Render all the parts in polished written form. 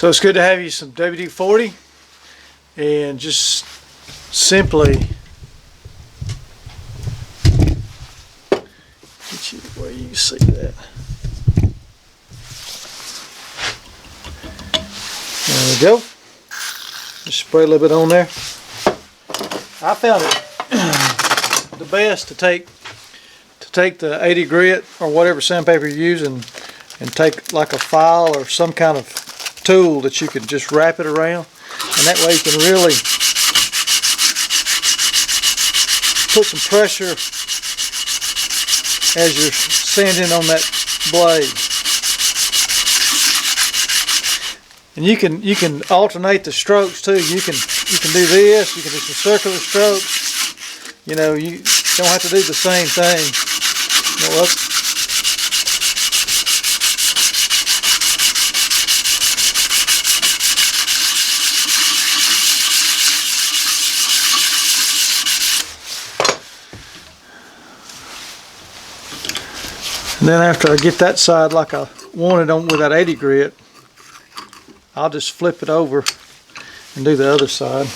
So it's good to have you some WD-40 and just simply get you where you can see that. There we go. Just spray a little bit on there. I found it the best to take the 80 grit or whatever sandpaper you're using and take like a file or some kind of tool that you can just wrap it around, and that way you can really put some pressure as you're sanding on that blade. And you can alternate the strokes too. You can do this, you can do some circular strokes. You know, you don't have to do the same thing. Well, and then after I get that side like I wanted on with that 80 grit, I'll just flip it over and do the other side.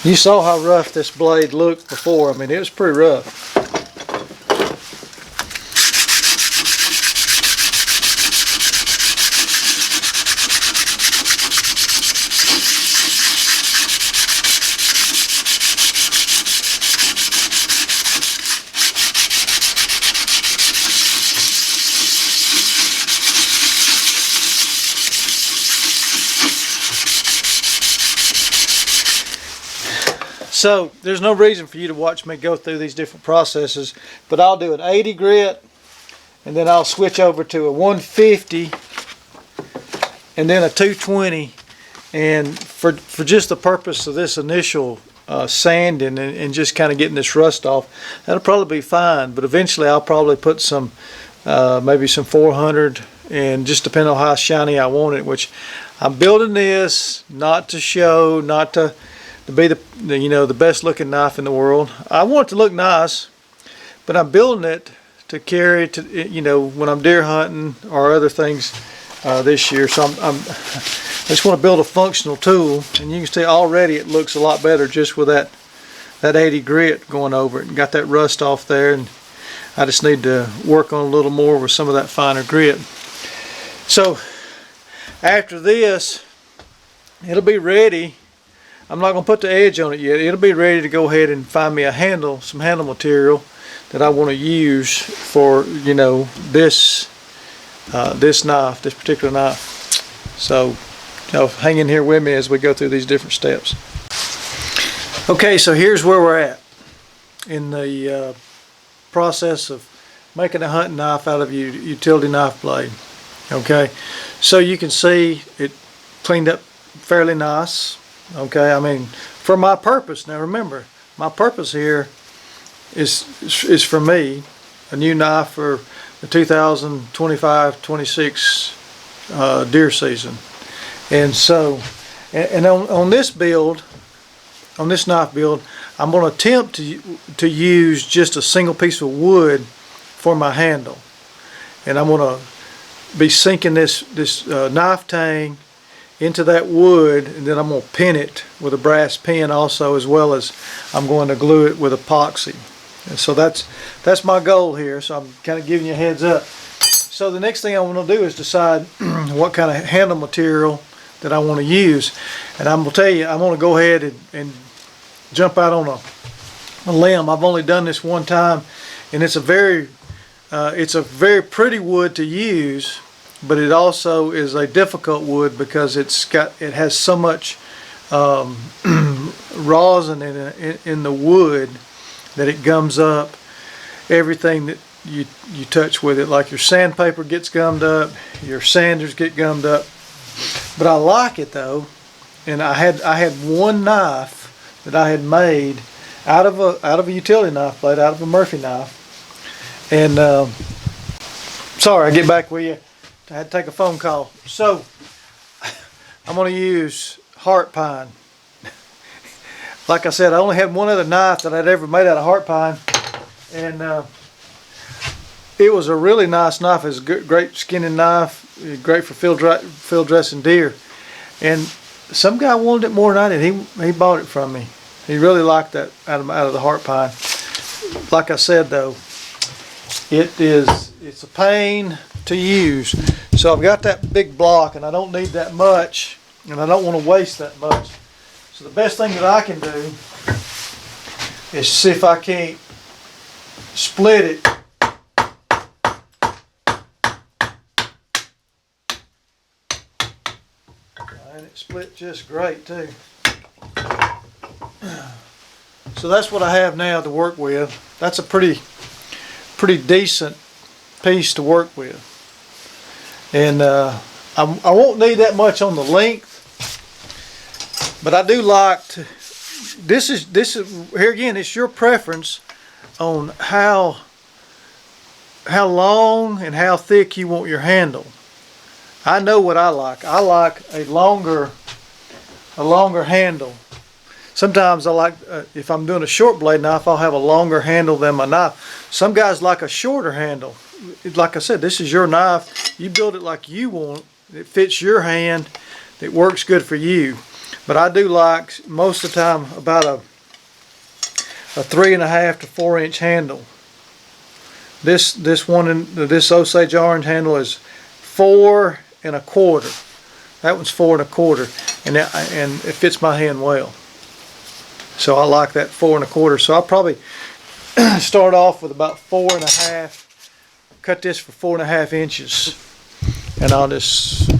You saw how rough this blade looked before. I mean, it was pretty rough. So there's no reason for you to watch me go through these different processes, but I'll do an 80 grit, and then I'll switch over to a 150, and then a 220, and for just the purpose of this initial sanding and just kind of getting this rust off, that'll probably be fine. But eventually I'll probably put some maybe some 400, and just depending on how shiny I want it. Which I'm building this not to show, not to be the best looking knife in the world. I want it to look nice, but I'm building it to carry to, when I'm deer hunting or other things this year. So I just want to build a functional tool, and you can see already it looks a lot better just with that 80 grit going over it, and got that rust off there, and I just need to work on a little more with some of that finer grit. So after this, it'll be ready. I'm not going to put the edge on it yet. It'll be ready to go ahead and find me some handle material that I want to use for, this knife, this particular knife. So, hang in here with me as we go through these different steps. Okay, so here's where we're at in the process of making a hunting knife out of a utility knife blade. Okay, so you can see it cleaned up fairly nice. Okay, I mean, for my purpose. Now remember, my purpose here is for me, a new knife for the 2025-26 deer season. And so, and on this build, on this knife build, I'm going to attempt to use just a single piece of wood for my handle. And I'm going to be sinking this knife tang into that wood, and then I'm going to pin it with a brass pin also, as well as I'm going to glue it with epoxy. And so that's my goal here. So I'm kind of giving you a heads up. So the next thing I want to do is decide what kind of handle material that I want to use, and I'm going to tell you, I'm going to go ahead and jump out on a limb. I've only done this one time, and it's a very pretty wood to use. But it also is a difficult wood because it has so much rosin in the wood that it gums up everything that you touch with it. Like your sandpaper gets gummed up, your sanders get gummed up. But I like it though, and I had one knife that I had made out of a utility knife blade, out of a Murphy knife. And sorry, I get back with you. I had to take a phone call. So I'm going to use heart pine. Like I said, I only had one other knife that I'd ever made out of heart pine, and it was a really nice knife. It was a great skinning knife, great for field dressing deer. And some guy wanted it more than I did. He bought it from me. He really liked that out of the heart pine. Like I said though, it's a pain to use. So I've got that big block and I don't need that much, and I don't want to waste that much. So the best thing that I can do is see if I can't split it. And it split just great too. So that's what I have now to work with. That's a pretty decent piece to work with. And I won't need that much on the length, but I do like to, this is here again, it's your preference on how long and how thick you want your handle. I know what I like. I like a longer handle. Sometimes I like, if I'm doing a short blade knife, I'll have a longer handle than my knife. Some guys like a shorter handle. Like I said, this is your knife. You build it like you want. It fits your hand. It works good for you. But I do like, most of the time, about a 3.5 to 4 inch handle. This Osage orange handle is 4 1/4. That one's 4 1/4, and it fits my hand well. So I like that 4 1/4. So I'll probably start off with about 4.5. Cut this for 4.5 inches, and I'll just,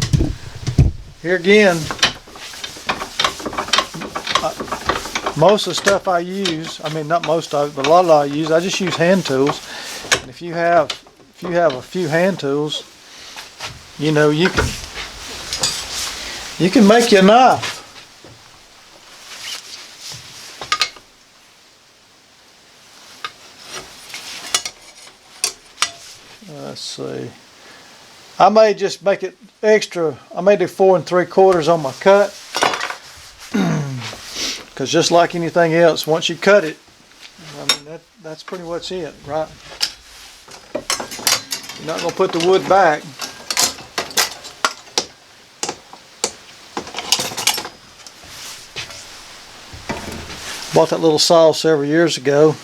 here again, most of the stuff I use, I mean not most of it, but a lot of it I use, I just use hand tools. And if you have a few hand tools, you know, you can make you a knife. Let's see. I may just make it extra. I may do 4 3/4 on my cut, because just like anything else, once you cut it, I mean that's pretty much it, right? You're not gonna put the wood back. Bought that little saw several years ago.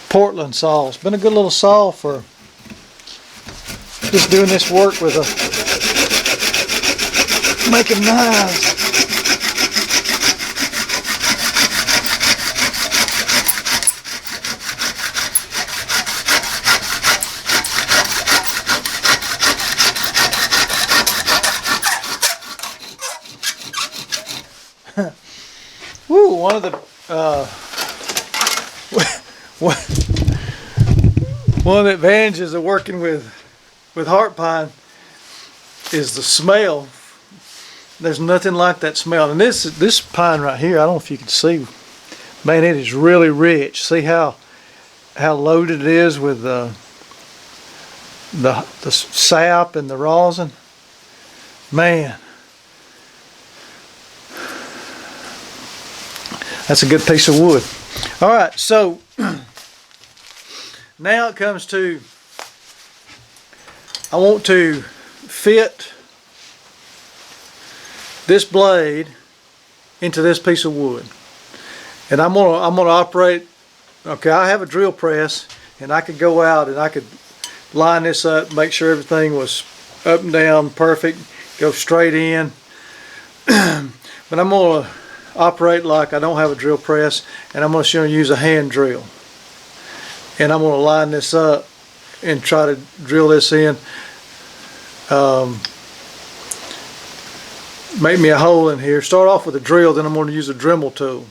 Portland saw. It's been a good little saw for just doing this work with making knives. Woo! One of the one of the advantages of working with heart pine is the smell. There's nothing like that smell. And this pine right here, I don't know if you can see, man, it is really rich. See how loaded it is with the sap and the rosin. Man, that's a good piece of wood. All right, so now it comes to, I want to fit this blade into this piece of wood, and I'm gonna operate. Okay, I have a drill press, and I could go out and I could line this up, make sure everything was up and down perfect, go straight in. But I'm gonna operate like I don't have a drill press, and I'm going to use a hand drill, and I'm going to line this up and try to drill this in, make me a hole in here. Start off with a drill, then I'm going to use a Dremel tool.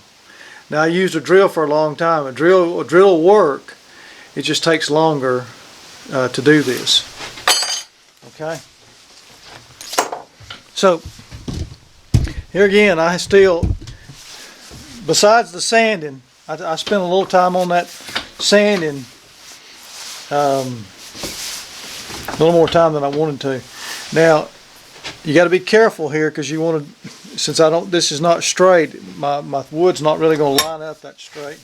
Now I used a drill for a long time. A drill will work, it just takes longer to do this. Okay, so here again, I still, besides the sanding, I spent a little time on that sanding, a little more time than I wanted to. Now, you got to be careful here, because you want to, since this is not straight, my wood's not really going to line up that straight.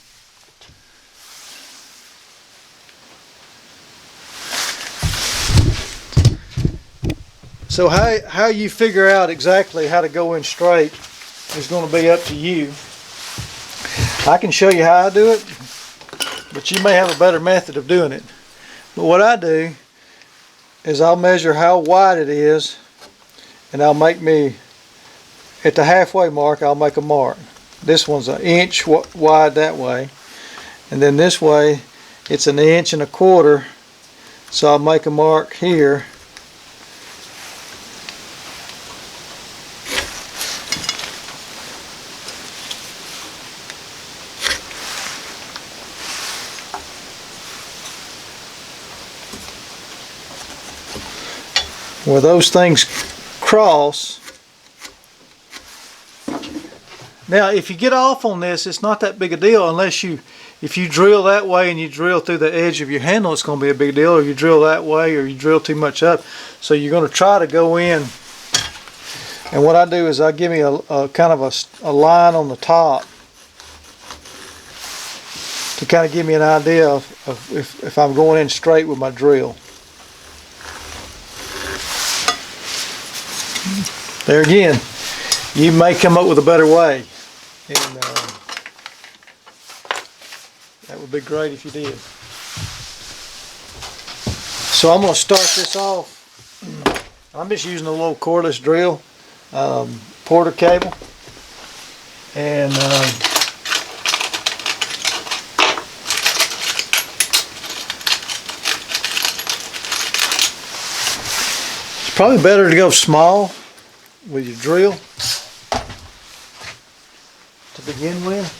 So how you figure out exactly how to go in straight is going to be up to you. I can show you how I do it, but you may have a better method of doing it. But what I do is I'll measure how wide it is, and I'll make me, at the halfway mark, I'll make a mark. This one's an inch wide that way, and then this way it's an inch and a quarter, so I'll make a mark here. Where those things cross. Now if you get off on this, it's not that big a deal unless if you drill that way and you drill through the edge of your handle, it's going to be a big deal, or you drill that way or you drill too much up. So you're going to try to go in, and what I do is I give me a kind of a line on the top to kind of give me an idea of if I'm going in straight with my drill. There again, you may come up with a better way, and that would be great if you did. So I'm going to start this off. I'm just using a little cordless drill, Porter cable, and it's probably better to go small with your drill to begin with.